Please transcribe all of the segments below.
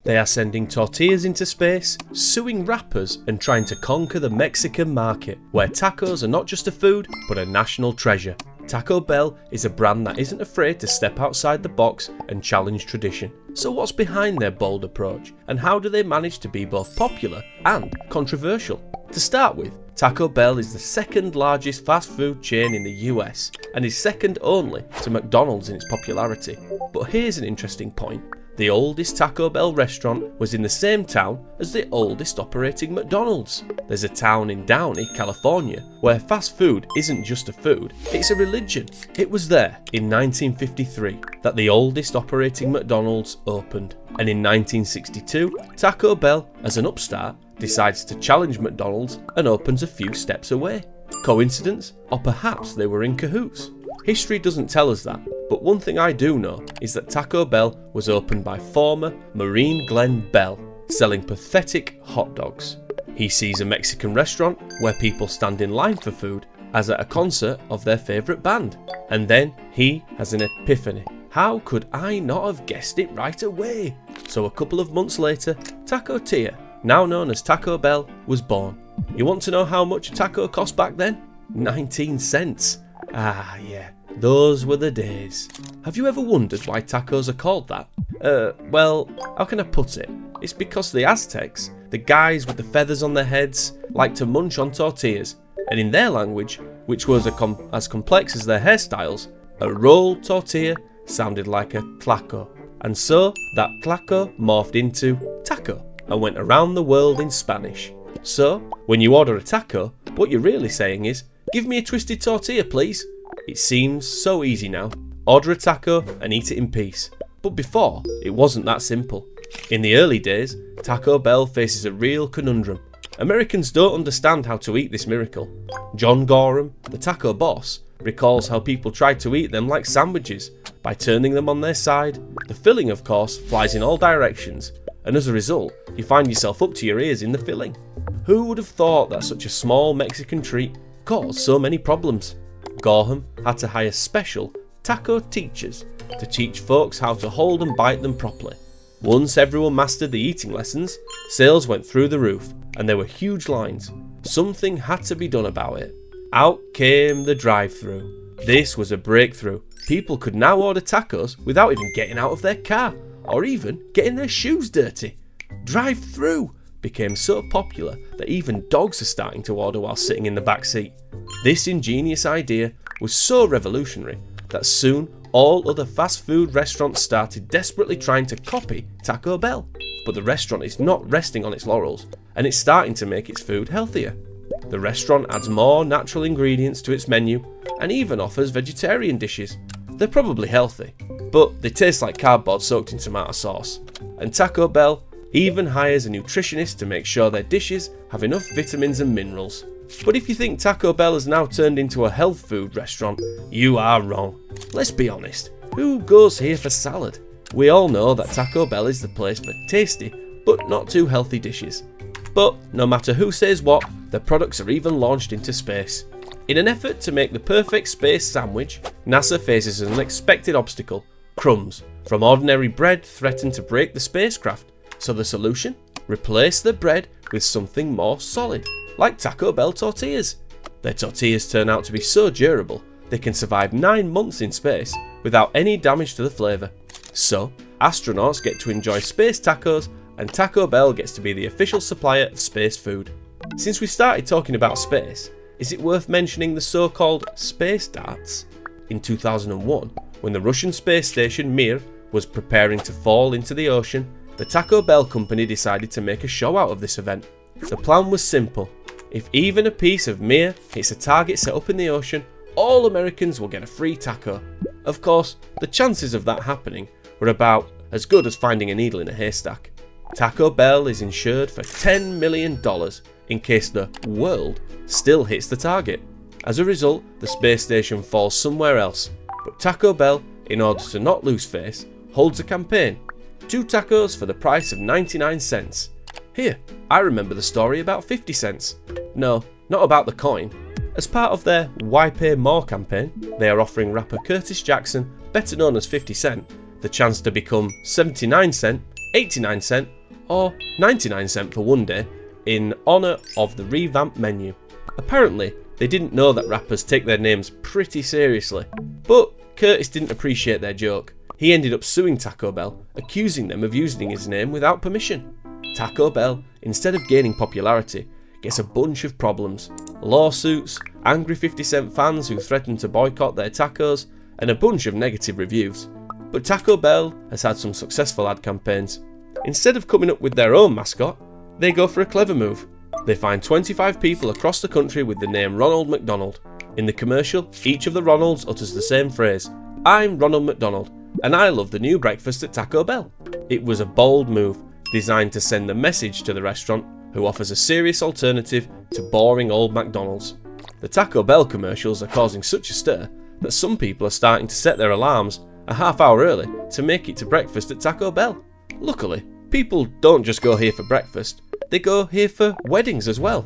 They are sending tortillas into space, suing rappers, and trying to conquer the Mexican market, where tacos are not just a food, but a national treasure. Taco Bell is a brand that isn't afraid to step outside the box and challenge tradition. So what's behind their bold approach, and how do they manage to be both popular and controversial? To start with, Taco Bell is the second largest fast food chain in the US, and is second only to McDonald's in its popularity. But here's an interesting point. The oldest Taco Bell restaurant was in the same town as the oldest operating McDonald's. There's a town in Downey, California, where fast food isn't just a food, it's a religion. It was there, in 1953, that the oldest operating McDonald's opened. And in 1962, Taco Bell, as an upstart, decides to challenge McDonald's and opens a few steps away. Coincidence? Or perhaps they were in cahoots? History doesn't tell us that, but one thing I do know is that Taco Bell was opened by former Marine Glenn Bell, selling pathetic hot dogs. He sees a Mexican restaurant where people stand in line for food, as at a concert of their favourite band. And then he has an epiphany. How could I not have guessed it right away? So a couple of months later, Taco Tia, now known as Taco Bell, was born. You want to know how much a taco cost back then? 19 cents. Ah yeah, those were the days. Have you ever wondered why tacos are called that? Well, how can I put it? It's because the Aztecs, the guys with the feathers on their heads, liked to munch on tortillas, and in their language, which was as complex as their hairstyles, a rolled tortilla sounded like a tlaco. And so that tlaco morphed into taco and went around the world in Spanish. So, when you order a taco, what you're really saying is, give me a twisted tortilla please. It seems so easy now. Order a taco and eat it in peace. But before, it wasn't that simple. In the early days, Taco Bell faces a real conundrum. Americans don't understand how to eat this miracle. John Gorham, the taco boss, recalls how people tried to eat them like sandwiches, by turning them on their side. The filling, of course, flies in all directions, and as a result, you find yourself up to your ears in the filling. Who would have thought that such a small Mexican treat caused so many problems? Gorham had to hire special taco teachers to teach folks how to hold and bite them properly. Once everyone mastered the eating lessons, sales went through the roof, and there were huge lines. Something had to be done about it. Out came the drive-thru. This was a breakthrough. People could now order tacos without even getting out of their car, or even getting their shoes dirty. Drive-thru became so popular that even dogs are starting to order while sitting in the back seat. This ingenious idea was so revolutionary that soon all other fast food restaurants started desperately trying to copy Taco Bell. But the restaurant is not resting on its laurels, and it's starting to make its food healthier. The restaurant adds more natural ingredients to its menu and even offers vegetarian dishes. They're probably healthy, but they taste like cardboard soaked in tomato sauce. And Taco Bell even hires a nutritionist to make sure their dishes have enough vitamins and minerals. But if you think Taco Bell has now turned into a health food restaurant, you are wrong. Let's be honest, who goes here for salad? We all know that Taco Bell is the place for tasty, but not too healthy dishes. But no matter who says what, their products are even launched into space. In an effort to make the perfect space sandwich, NASA faces an unexpected obstacle. Crumbs from ordinary bread threaten to break the spacecraft. So the solution? Replace the bread with something more solid, like Taco Bell tortillas. Their tortillas turn out to be so durable, they can survive 9 months in space without any damage to the flavour. So, astronauts get to enjoy space tacos, and Taco Bell gets to be the official supplier of space food. Since we started talking about space, is it worth mentioning the so-called space darts? In 2001, when the Russian space station Mir was preparing to fall into the ocean, the Taco Bell company decided to make a show out of this event. The plan was simple. If even a piece of Mir hits a target set up in the ocean, all Americans will get a free taco. Of course, the chances of that happening were about as good as finding a needle in a haystack. Taco Bell is insured for $10 million in case the world still hits the target. As a result, the space station falls somewhere else. But Taco Bell, in order to not lose face, holds a campaign. 2 tacos for the price of 99 cents. Here, I remember the story about 50 cents. No, not about the coin. As part of their Why Pay More campaign, they are offering rapper Curtis Jackson, better known as 50 Cent, the chance to become 79 cent, 89 cent, or 99 cents for one day, in honour of the revamped menu. Apparently, they didn't know that rappers take their names pretty seriously, but Curtis didn't appreciate their joke. He ended up suing Taco Bell, accusing them of using his name without permission. Taco Bell, instead of gaining popularity, gets a bunch of problems. Lawsuits, angry 50 Cent fans who threaten to boycott their tacos, and a bunch of negative reviews. But Taco Bell has had some successful ad campaigns. Instead of coming up with their own mascot, they go for a clever move. They find 25 people across the country with the name Ronald McDonald. In the commercial, each of the Ronalds utters the same phrase, "I'm Ronald McDonald, and I love the new breakfast at Taco Bell." It was a bold move, designed to send the message to the restaurant, who offers a serious alternative to boring old McDonald's. The Taco Bell commercials are causing such a stir that some people are starting to set their alarms a half hour early to make it to breakfast at Taco Bell. Luckily, people don't just go here for breakfast, they go here for weddings as well.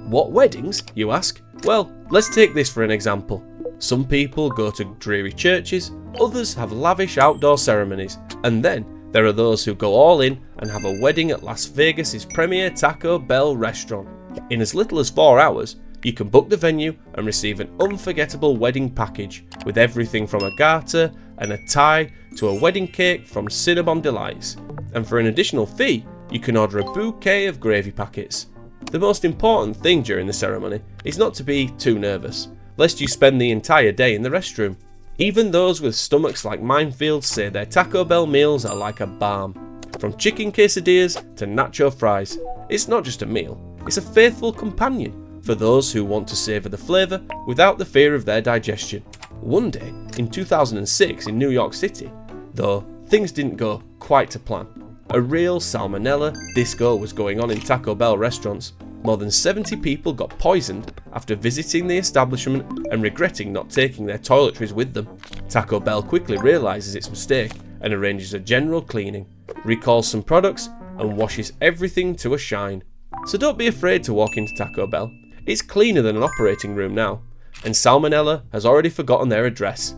What weddings, you ask? Well, let's take this for an example. Some people go to dreary churches, others have lavish outdoor ceremonies, and then there are those who go all in and have a wedding at Las Vegas's premier Taco Bell restaurant. In as little as 4 hours, you can book the venue and receive an unforgettable wedding package with everything from a garter and a tie to a wedding cake from Cinnabon Delights. And for an additional fee, you can order a bouquet of gravy packets. The most important thing during the ceremony is not to be too nervous, lest you spend the entire day in the restroom. Even those with stomachs like minefields say their Taco Bell meals are like a balm. From chicken quesadillas to nacho fries, it's not just a meal, it's a faithful companion for those who want to savour the flavour without the fear of their digestion. One day, in 2006 in New York City, though things didn't go quite to plan. A real salmonella disco was going on in Taco Bell restaurants. More than 70 people got poisoned after visiting the establishment and regretting not taking their toiletries with them. Taco Bell quickly realises its mistake and arranges a general cleaning, recalls some products and washes everything to a shine. So don't be afraid to walk into Taco Bell. It's cleaner than an operating room now, and salmonella has already forgotten their address.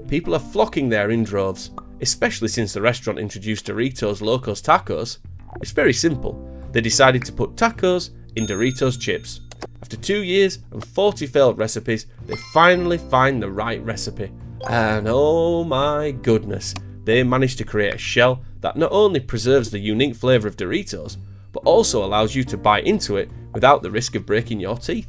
People are flocking there in droves, especially since the restaurant introduced Doritos Locos Tacos. It's very simple. They decided to put tacos in Doritos chips. After 2 years and 40 failed recipes, they finally find the right recipe. And oh my goodness, they managed to create a shell that not only preserves the unique flavour of Doritos, but also allows you to bite into it without the risk of breaking your teeth.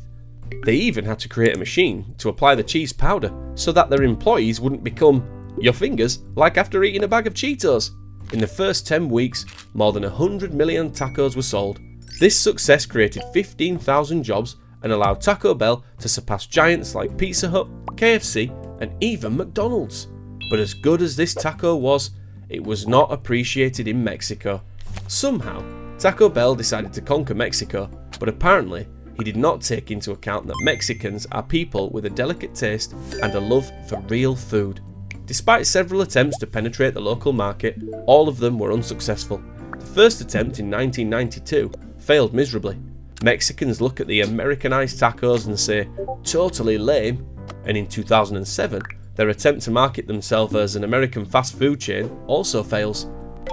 They even had to create a machine to apply the cheese powder so that their employees wouldn't become your fingers like after eating a bag of Cheetos. In the first 10 weeks, more than 100 million tacos were sold. This success created 15,000 jobs and allowed Taco Bell to surpass giants like Pizza Hut, KFC, and even McDonald's. But as good as this taco was, it was not appreciated in Mexico. Somehow, Taco Bell decided to conquer Mexico, but apparently he did not take into account that Mexicans are people with a delicate taste and a love for real food. Despite several attempts to penetrate the local market, all of them were unsuccessful. The first attempt in 1992 failed miserably. Mexicans look at the Americanized tacos and say, "Totally lame," and in 2007, their attempt to market themselves as an American fast food chain also fails.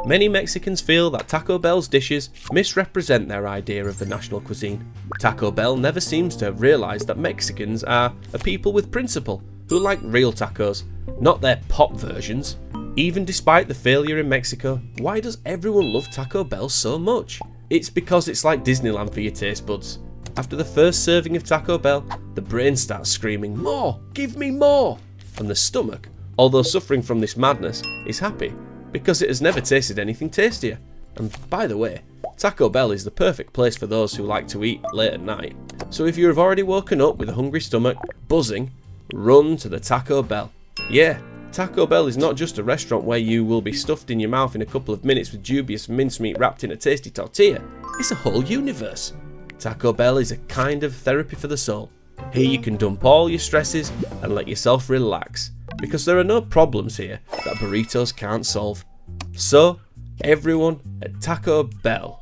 Many Mexicans feel that Taco Bell's dishes misrepresent their idea of the national cuisine. Taco Bell never seems to have realised that Mexicans are a people with principle who like real tacos, not their pop versions. Even despite the failure in Mexico, why does everyone love Taco Bell so much? It's because it's like Disneyland for your taste buds. After the first serving of Taco Bell, the brain starts screaming, "More! Give me more!" And the stomach, although suffering from this madness, is happy because it has never tasted anything tastier. And by the way, Taco Bell is the perfect place for those who like to eat late at night. So if you have already woken up with a hungry stomach, buzzing, run to the Taco Bell. Yeah, Taco Bell is not just a restaurant where you will be stuffed in your mouth in a couple of minutes with dubious mincemeat wrapped in a tasty tortilla. It's a whole universe. Taco Bell is a kind of therapy for the soul. Here you can dump all your stresses and let yourself relax, because there are no problems here that burritos can't solve. So, everyone at Taco Bell,